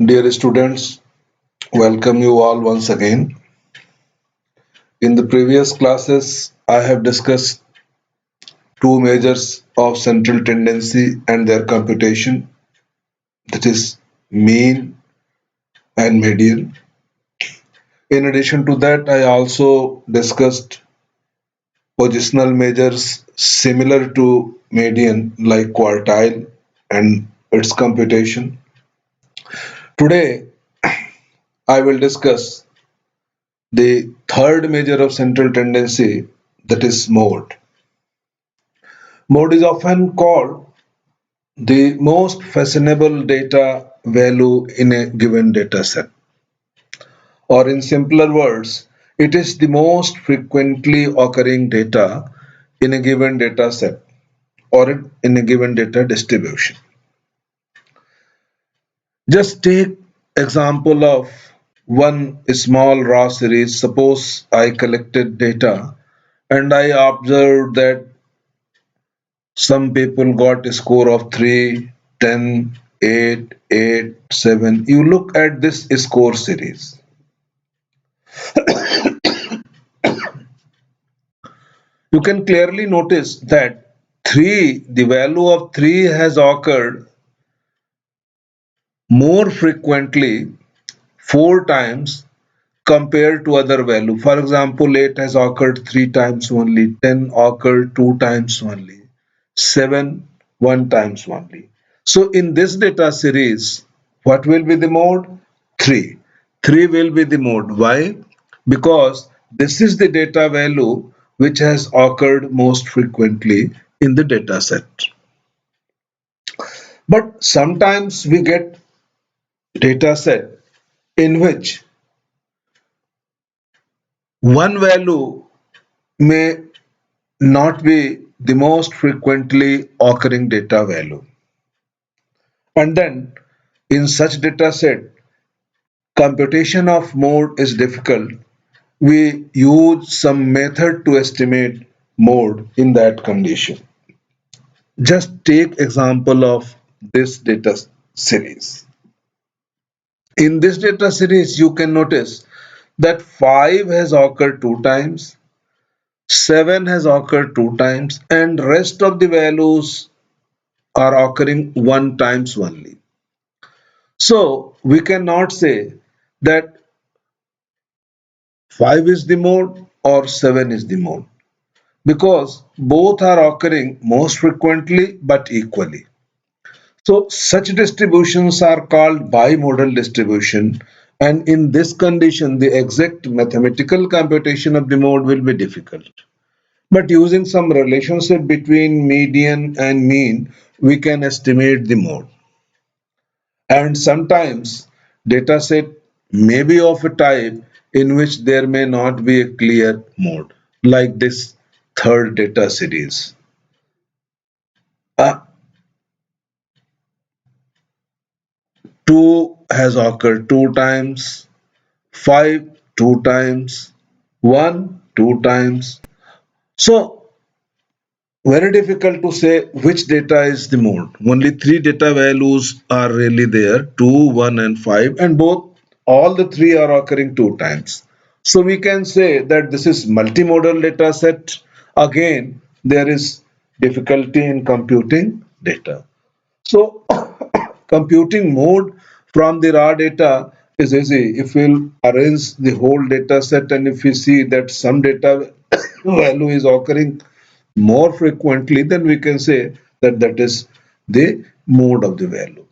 Dear students, welcome you all once again. In the previous classes, I have discussed two measures of central tendency and their computation, that is, mean and median. In addition to that, I also discussed positional measures similar to median, like quartile and its computation. Today, I will discuss the third measure of central tendency, that is mode. Mode is often called the most fashionable data value in a given data set, or in simpler words, it is the most frequently occurring data in a given data set or in a given data distribution. Just take example of one small raw series. Suppose I collected data and I observed that some people got a score of 3, 10, 8, 8, 7. You look at this score series. You can clearly notice that 3, the value of 3 has occurred more frequently 4 times compared to other value. For example, 8 has occurred 3 times only, 10 occurred 2 times only, 7 1 times only. So in this data series, what will be the mode? 3. 3 will be the mode. Why? Because this is the data value which has occurred most frequently in the data set. But sometimes we get data set in which one value may not be the most frequently occurring data value. And then in such data set, computation of mode is difficult. We use some method to estimate mode in that condition. Just take example of this data series. In this data series, you can notice that 5 has occurred 2 times, 7 has occurred 2 times, and rest of the values are occurring 1 times only. So we cannot say that 5 is the mode or 7 is the mode, because both are occurring most frequently but equally. So such distributions are called bimodal distribution, and in this condition the exact mathematical computation of the mode will be difficult. But using some relationship between median and mean, we can estimate the mode. And sometimes data set may be of a type in which there may not be a clear mode, like this third data series. Uh, 2 has occurred 2 times, 5 2 times, 1 2 times. So very difficult to say which data is the mode. Only 3 data values are really there, 2, 1 and 5, and both all the 3 are occurring 2 times. So we can say that this is multimodal data set. Again, there is difficulty in computing data. So computing mode from the raw data is easy. If we'll arrange the whole data set and if we see that some data value is occurring more frequently, then we can say that that is the mode of the value.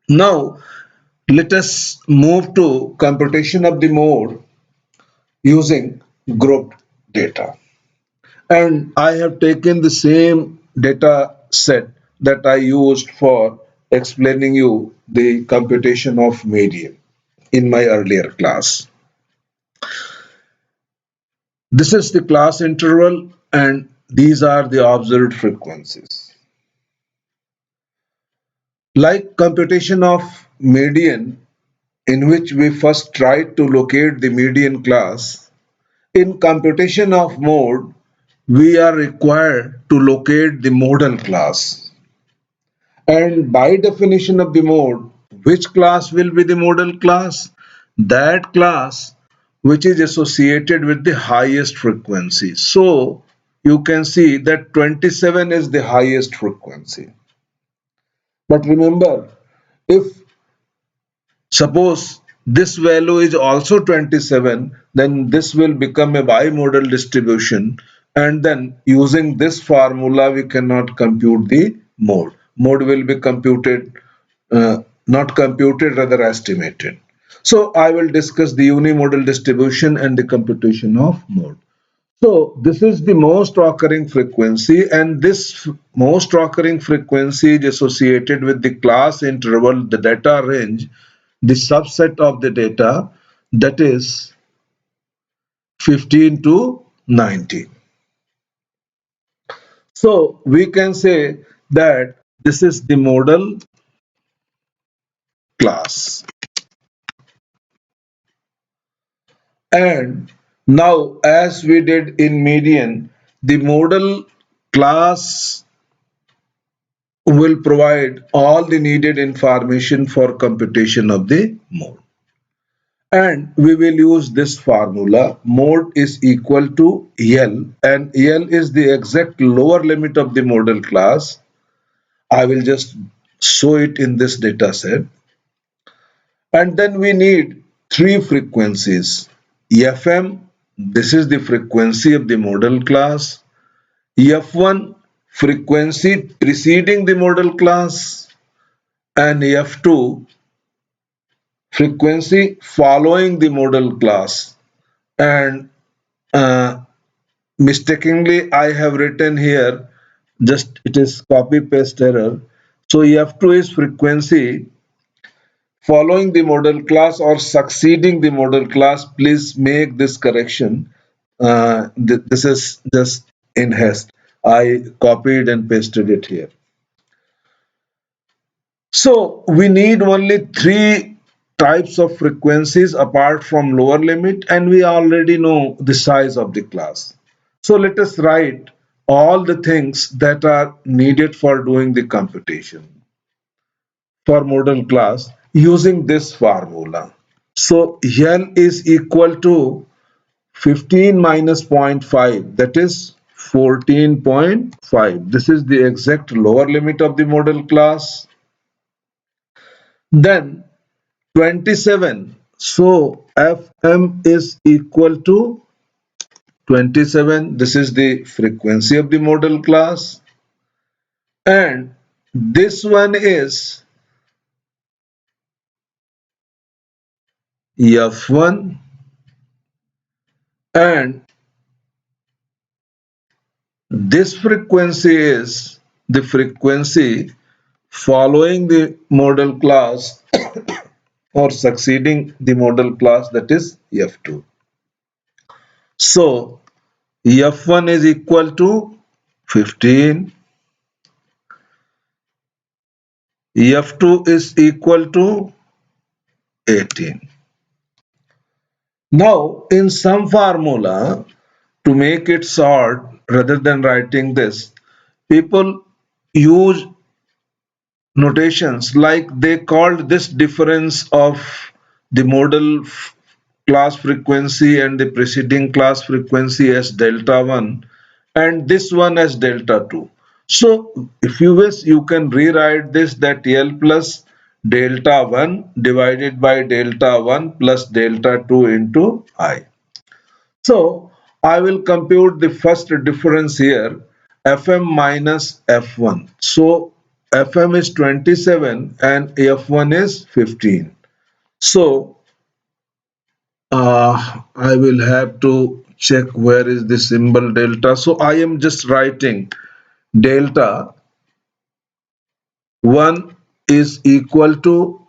Now, let us move to computation of the mode using grouped data. And I have taken the same data set that I used for explaining you the computation of median in my earlier class. This is the class interval and these are the observed frequencies. Like computation of median, in which we first try to locate the median class, in computation of mode, we are required to locate the modal class. And by definition of the mode, Which class will be the model class? That class which is associated with the highest frequency. So you can see that 27 is the highest frequency. But remember, if suppose this value is also 27, then this will become a bimodal distribution, and then using this formula we cannot compute the mode. Mode will be computed, not computed, rather estimated. So I will discuss the unimodal distribution and the computation of mode. So this is the most occurring frequency, and this most occurring frequency is associated with the class interval, the data range, the subset of the data, that is 15 to 90. So we can say that this is the modal class. And now, as we did in median, the modal class will provide all the needed information for computation of the mode. And we will use this formula. Mode is equal to L, and L is the exact lower limit of the modal class. I will just show it in this data set. And then we need three frequencies. FM, this is the frequency of the modal class. F1, frequency preceding the modal class. And F2, frequency following the modal class. And mistakenly I have written here, just it is copy paste error. So F2 is frequency following the modal class or succeeding the modal class. Please make this correction. This is just in haste. I copied and pasted it here. So we need only three types of frequencies apart from lower limit, and we already know the size of the class. So let us write all the things that are needed for doing the computation for modal class using this formula. So L is equal to 15 minus 0.5, that is 14.5. This is the exact lower limit of the modal class. Then 27. So Fm is equal to 27. This is the frequency of the modal class. And this one is F1, and this frequency is the frequency following the modal class or succeeding the modal class, that is F2. So F1 is equal to 15, F2 is equal to 18. Now in some formula, to make it short rather than writing this, people use notations like they called this difference of the modal class frequency and the preceding class frequency as delta 1 and this one as delta 2. So if you wish, you can rewrite this that L plus delta 1 divided by delta 1 plus delta 2 into I. So I will compute the first difference here, Fm minus F1. So Fm is 27 and F1 is 15. So I will have to check where is the symbol delta. So I am just writing delta 1 is equal to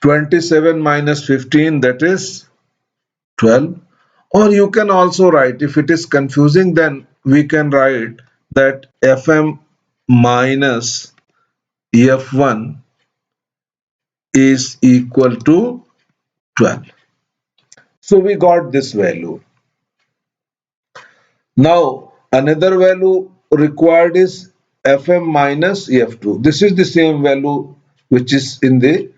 27 minus 15, that is 12. Or you can also write, if it is confusing, then we can write that Fm minus F1 is equal to 12. So we got this value. Now another value required is Fm minus F2. This is the same value which is in the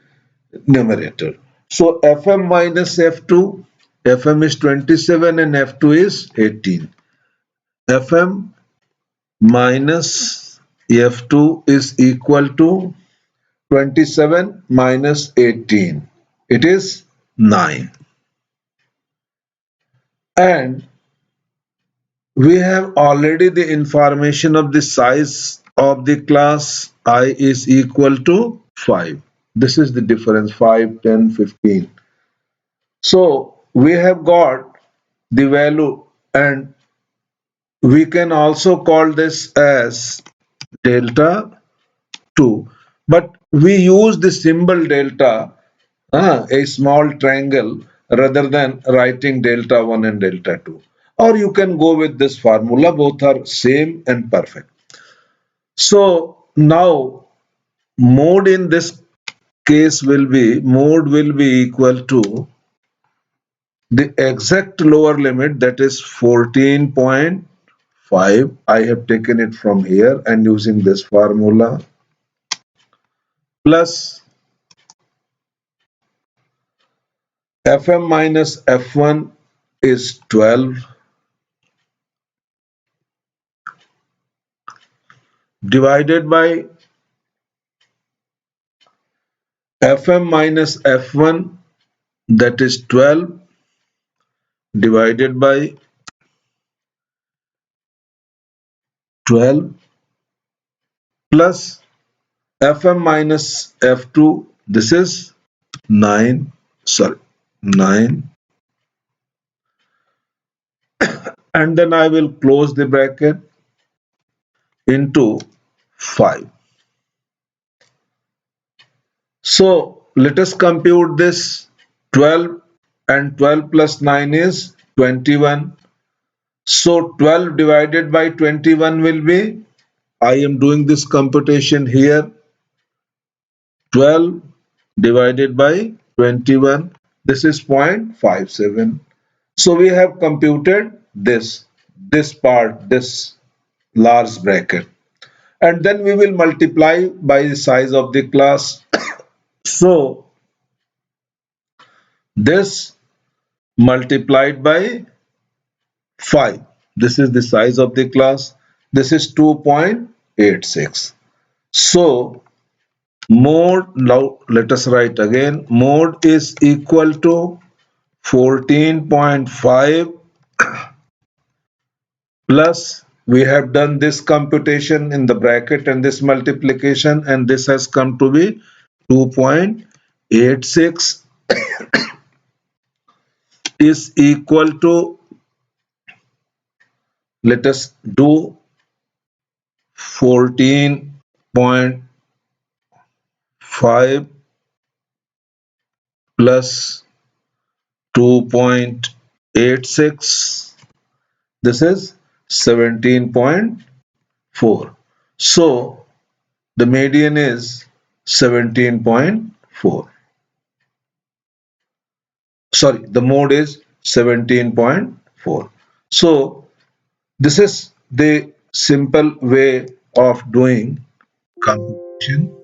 numerator. So Fm minus F2, Fm is 27 and F2 is 18. Fm minus F2 is equal to 27 minus 18. It is 9. And we have already the information of the size of the class I is equal to 5. This is the difference, 5, 10, 15. So we have got the value, and we can also call this as delta 2. But we use the symbol delta, a small triangle, rather than writing delta 1 and delta 2. Or you can go with this formula, both are same and perfect. So now mode in this case mode will be equal to the exact lower limit, that is 14.5. I have taken it from here and using this formula, plus Fm minus F1 is 12 divided by Fm minus F1, that is 12 divided by 12 plus Fm minus F2, this is 9, sorry, 9, and then I will close the bracket into 5. So let us compute this. 12 and 12 plus 9 is 21. So 12 divided by 21 will be, I am doing this computation here, 12 divided by 21, this is 0.57. So we have computed this part, this large bracket, and then we will multiply by the size of the class. So this multiplied by 5, this is the size of the class, this is 2.86. So mode, now let us write again, mode is equal to 14.5 plus, we have done this computation in the bracket and this multiplication, and this has come to be 2.86 is equal to, let us do 14.5 plus 2.86, this is 17.4. So the median is 17.4. Sorry, the mode is 17.4. So this is the simple way of doing computation,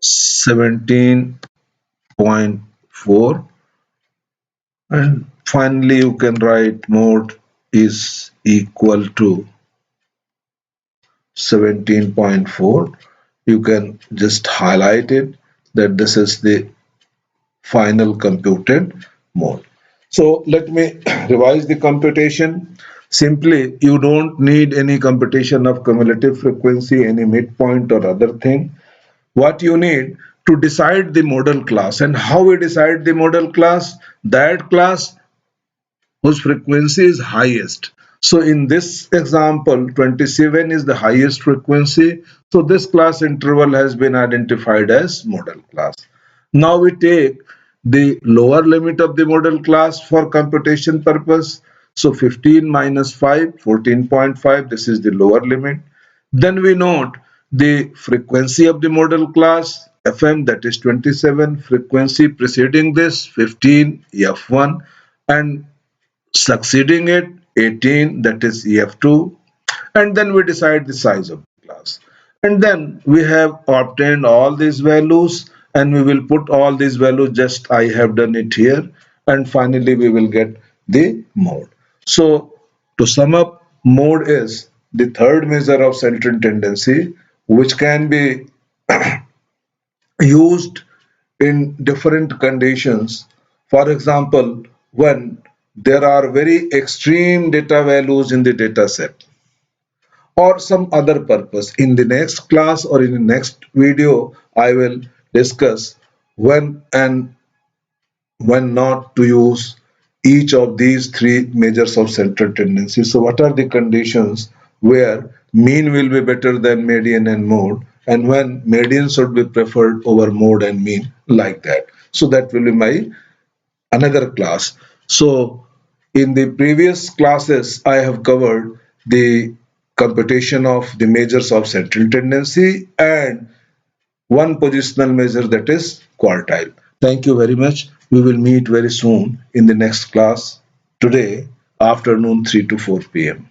17.4, and finally you can write mode is equal to 17.4. You can just highlight it that this is the final computed mode. So let me revise the computation. Simply, you don't need any computation of cumulative frequency, any midpoint or other thing. What you need to decide the model class, and how we decide the model class, that class whose frequency is highest. So in this example, 27 is the highest frequency. So this class interval has been identified as model class. Now we take the lower limit of the model class for computation purpose. So 15 minus 5, 14.5, this is the lower limit. Then we note the frequency of the model class, Fm, that is 27, frequency preceding this 15, F1, and succeeding it 18, that is EF2, and then we decide the size of the class. And then we have obtained all these values, and we will put all these values, just I have done it here, and finally we will get the mode. So to sum up, mode is the third measure of central tendency, which can be used in different conditions. For example, when there are very extreme data values in the data set, or some other purpose. In the next class or in the next video, I will discuss when and when not to use each of these three measures of central tendency. So what are the conditions where mean will be better than median and mode, and when median should be preferred over mode and mean, like that. So that will be my another class. So in the previous classes, I have covered the computation of the measures of central tendency and one positional measure, that is quartile. Thank you very much. We will meet very soon in the next class today afternoon 3 to 4 p.m.